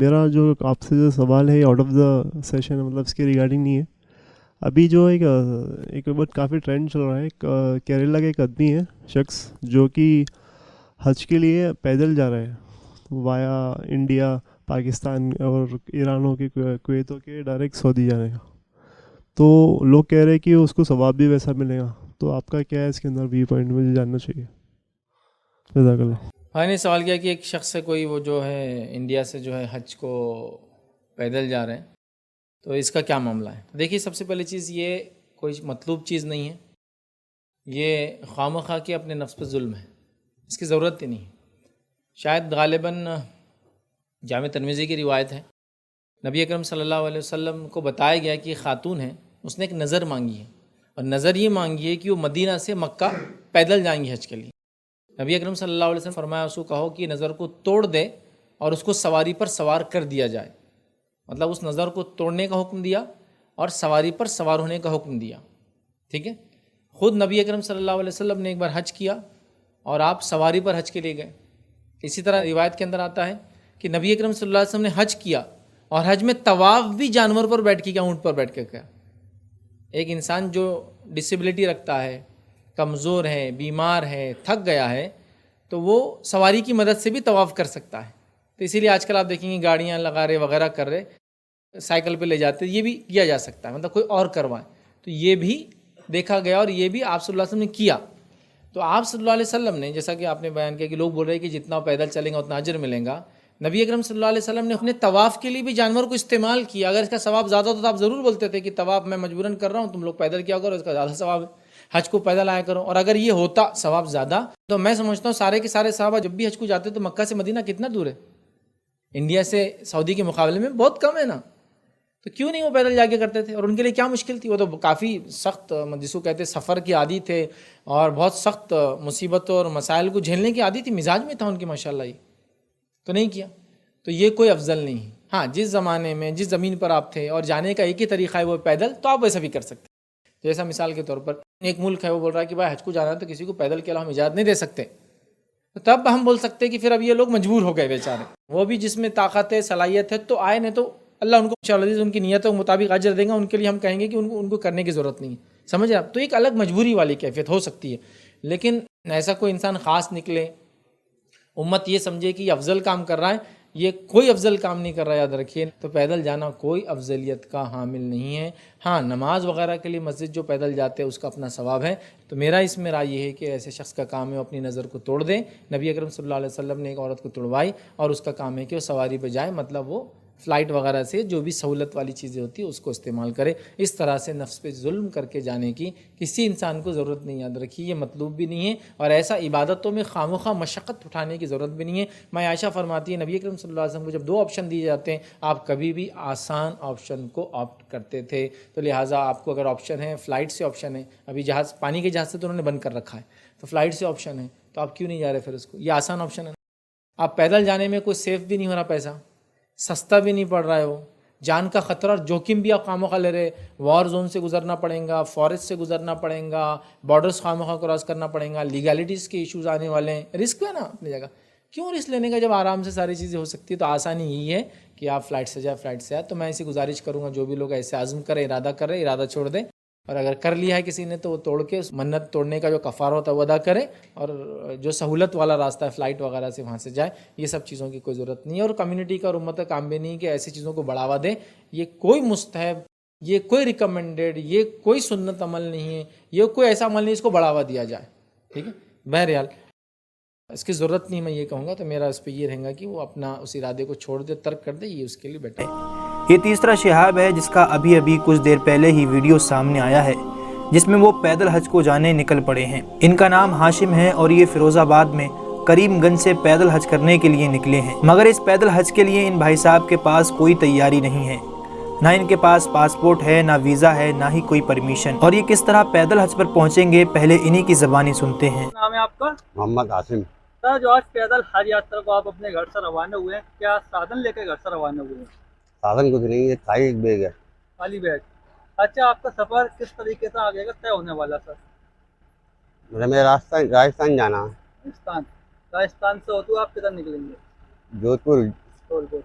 میرا جو آپ سے جو سوال ہے آؤٹ آف دا سیشن ہے، مطلب اس کے ریگارڈنگ نہیں ہے. ابھی جو ایک بہت کافی ٹرینڈ چل رہا ہے. ایک کیرلا کا ایک آدمی ہے، شخص جو کہ حج کے لیے پیدل جا رہا ہے وایا انڈیا، پاکستان اور ایران ہو کے کویت ہو کے ڈائریکٹ سعودی جانے کا. تو لوگ کہہ رہے ہیں کہ اس کو ثواب بھی ویسا ملے گا. تو آپ کا کیا ہے اس کے اندر ویو پوائنٹ، مجھے جاننا چاہیے. جزاک اللہ. میں نے سوال کیا کہ ایک شخص سے کوئی وہ جو ہے انڈیا سے جو ہے حج کو پیدل جا رہے ہیں، تو اس کا کیا معاملہ ہے؟ دیکھیے، سب سے پہلی چیز یہ کوئی مطلوب چیز نہیں ہے، یہ خواہ مخواہ کے اپنے نفس پہ ظلم ہے، اس کی ضرورت ہی نہیں ہے. شاید غالباً جامع ترمذی کی روایت ہے، نبی اکرم صلی اللہ علیہ وسلم کو بتایا گیا کہ ایک خاتون ہے، اس نے ایک نظر مانگی ہے، اور نظر یہ مانگی ہے کہ وہ مدینہ سے مکہ پیدل جائیں گی حج کے لیے. نبی اکرم صلی اللہ علیہ وسلم فرمایا اس کو کہو کہ نظر کو توڑ دے اور اس کو سواری پر سوار کر دیا جائے. مطلب اس نظر کو توڑنے کا حکم دیا اور سواری پر سوار ہونے کا حکم دیا. ٹھیک ہے. خود نبی اکرم صلی اللہ علیہ وسلم نے ایک بار حج کیا اور آپ سواری پر حج کے لیے گئے. اسی طرح روایت کے اندر آتا ہے کہ نبی اکرم صلی اللہ علیہ وسلم نے حج کیا اور حج میں طواف بھی جانور پر بیٹھ کے کیا، اونٹ پر بیٹھ کے کیا. ایک انسان جو ڈسیبلٹی رکھتا ہے، کمزور ہے، بیمار ہے، تھک گیا ہے، تو وہ سواری کی مدد سے بھی طواف کر سکتا ہے. تو اسی لیے آج کل آپ دیکھیں گے گاڑیاں لگا رہے وغیرہ کر رہے، سائیکل پہ لے جاتے، یہ بھی کیا جا سکتا ہے، مطلب کوئی اور کروائے. تو یہ بھی دیکھا گیا اور یہ بھی آپ صلی اللہ علیہ وسلم نے کیا. تو آپ صلی اللہ علیہ وسلم نے، جیسا کہ آپ نے بیان کیا کہ لوگ بول رہے ہیں کہ جتنا پیدل چلیں گا اتنا اجر ملے گا، نبی اکرم صلی اللہ علیہ وسلم نے اپنے طواف کے لیے بھی جانور کو استعمال کیا. اگر اس کا ثواب زیادہ ہوتا تو آپ ضرور بولتے تھے کہ طواف میں مجبوراً کر رہا ہوں، تم لوگ پیدل کیا کرو، اس کا زیادہ ثواب ہے، حج کو پیدل آیا کرو. اور اگر یہ ہوتا ثواب زیادہ، تو میں سمجھتا ہوں سارے کے سارے صحابہ جب بھی حج کو جاتے تو مکہ سے مدینہ کتنا دور ہے؟ انڈیا سے سعودی کے مقابلے میں بہت کم ہے نا. تو کیوں نہیں وہ پیدل جا کے کرتے تھے؟ اور ان کے لیے کیا مشکل تھی؟ وہ تو کافی سخت، جس کو کہتے سفر کی عادی تھے اور بہت سخت مصیبتوں اور مسائل کو جھیلنے کی عادی تھی، مزاج میں تھا ان کے ماشاءاللہ. یہ تو نہیں کیا. تو یہ کوئی افضل نہیں ہے. ہاں، جس زمانے میں جس زمین پر آپ تھے اور جانے کا ایک ہی طریقہ ہے وہ پیدل، تو آپ ویسا بھی کر سکتے. جیسا مثال کے طور پر ایک ملک ہے، وہ بول رہا ہے کہ بھائی حج کو جانا ہے تو کسی کو پیدل کے علاوہ ہم اجازت نہیں دے سکتے، تو تب ہم بول سکتے ہیں کہ پھر اب یہ لوگ مجبور ہو گئے بیچارے. وہ بھی جس میں طاقت ہے، صلاحیت ہے تو آئے، نہیں تو اللہ ان کو انشاءاللہ ان کی نیتوں کے مطابق اجر دیں گا. ان کے لیے ہم کہیں گے کہ ان کو کرنے کی ضرورت نہیں ہے. سمجھ آپ؟ تو ایک الگ مجبوری والی کیفیت ہو سکتی ہے. لیکن ایسا کوئی انسان خاص نکلے، امت یہ سمجھے کہ یہ افضل کام کر رہا ہے، یہ کوئی افضل کام نہیں کر رہا، یاد رکھیے. تو پیدل جانا کوئی افضلیت کا حامل نہیں ہے. ہاں، نماز وغیرہ کے لیے مسجد جو پیدل جاتے ہیں اس کا اپنا ثواب ہے. تو میرا اس میں رائے یہ ہے کہ ایسے شخص کا کام ہے وہ اپنی نظر کو توڑ دے. نبی اکرم صلی اللہ علیہ وسلم نے ایک عورت کو توڑوائی اور اس کا کام ہے کہ وہ سواری پہ جائے، مطلب وہ فلائٹ وغیرہ سے جو بھی سہولت والی چیزیں ہوتی ہیں اس کو استعمال کرے. اس طرح سے نفس پہ ظلم کر کے جانے کی کسی انسان کو ضرورت نہیں. یاد رکھیے، یہ مطلوب بھی نہیں ہے اور ایسا عبادتوں میں خامخواہ مشقت اٹھانے کی ضرورت بھی نہیں ہے. میں عائشہ فرماتی ہے نبی اکرم صلی اللہ علیہ وسلم کو جب دو آپشن دیے جاتے ہیں، آپ کبھی بھی آسان آپشن کو آپٹ کرتے تھے. تو لہٰذا آپ کو اگر آپشن ہے، فلائٹ سے آپشن ہے، ابھی جہاز پانی کے جہاز سے تو انہوں نے بند کر رکھا ہے، تو فلائٹ سے آپشن ہے، تو آپ کیوں نہیں جا رہے پھر اس کو؟ یہ آسان آپشن ہے. آپ پیدل جانے میں کوئی سیف بھی نہیں ہو رہا، پیسہ سستا بھی نہیں پڑ رہا ہے، وہ جان کا خطرہ اور جوخم بھی آپ خواہ لے رہے. وار زون سے گزرنا پڑے گا، فارسٹ سے گزرنا پڑے گا، بارڈرز خواہ کراس کرنا پڑے گا، لیگیلٹیز کے ایشوز آنے والے ہیں. رسک ہے نا اپنی جگہ. کیوں رسک لینے کا جب آرام سے ساری چیزیں ہو سکتی ہے؟ تو آسانی یہی ہے کہ آپ فلائٹ سے جائیں، فلائٹ سے آئے. تو میں ایسی گزارش کروں گا جو بھی لوگ ایسے عزم کریں، ارادہ کر رہے، ارادہ چھوڑ دیں. اور اگر کر لیا ہے کسی نے تو وہ توڑ کے اس منت توڑنے کا جو کفارہ ہوتا ہے وہ ادا کرے، اور جو سہولت والا راستہ ہے فلائٹ وغیرہ سے وہاں سے جائے. یہ سب چیزوں کی کوئی ضرورت نہیں ہے. اور کمیونٹی کا اور امت کا کام بھی نہیں کہ ایسی چیزوں کو بڑھاوا دے. یہ کوئی مستحب، یہ کوئی ریکمنڈیڈ، یہ کوئی سنت عمل نہیں ہے، یہ کوئی ایسا عمل نہیں اس کو بڑھاوا دیا جائے. ٹھیک ہے. بہرحال اس کی ضرورت نہیں، میں یہ کہوں گا. تو میرا اس پہ یہ رہے گا کہ وہ اپنا اس ارادے کو چھوڑ دے، ترک کر دے، یہ اس کے لیے بیٹر ہے. یہ تیسرا شہاب ہے جس کا ابھی کچھ دیر پہلے ہی ویڈیو سامنے آیا ہے جس میں وہ پیدل حج کو جانے نکل پڑے ہیں. ان کا نام ہاشم ہے اور یہ فیروز آباد میں کریم گنج سے پیدل حج کرنے کے لیے نکلے ہیں. مگر اس پیدل حج کے لیے ان بھائی صاحب کے پاس کوئی تیاری نہیں ہے، نہ ان کے پاس پاسپورٹ ہے، نہ ویزا ہے، نہ ہی کوئی پرمیشن. اور یہ کس طرح پیدل حج پر پہنچیں گے، پہلے انہی کی زبانی سنتے ہیں. نام ہے آپ کا؟ محمد عاصم. سر، جو آج پیدل حج یاترا کو آپ اپنے گھر سے روانہ ہوئے ہیں، کیا سادن لے کے گھر سے روانہ ہوئے ہیں؟ سادن کچھ نہیں ہے، خالی ایک بیگ ہے. خالی بیگ. اچھا، آپ کا سفر کس طریقے سے آگے کا طے ہونے والا سر؟ میرا راجستھان جانا ہے. راجستھان سے ہوتے ہوئے آپ کدھر نکلیں گے؟ جودھپور. Toll get.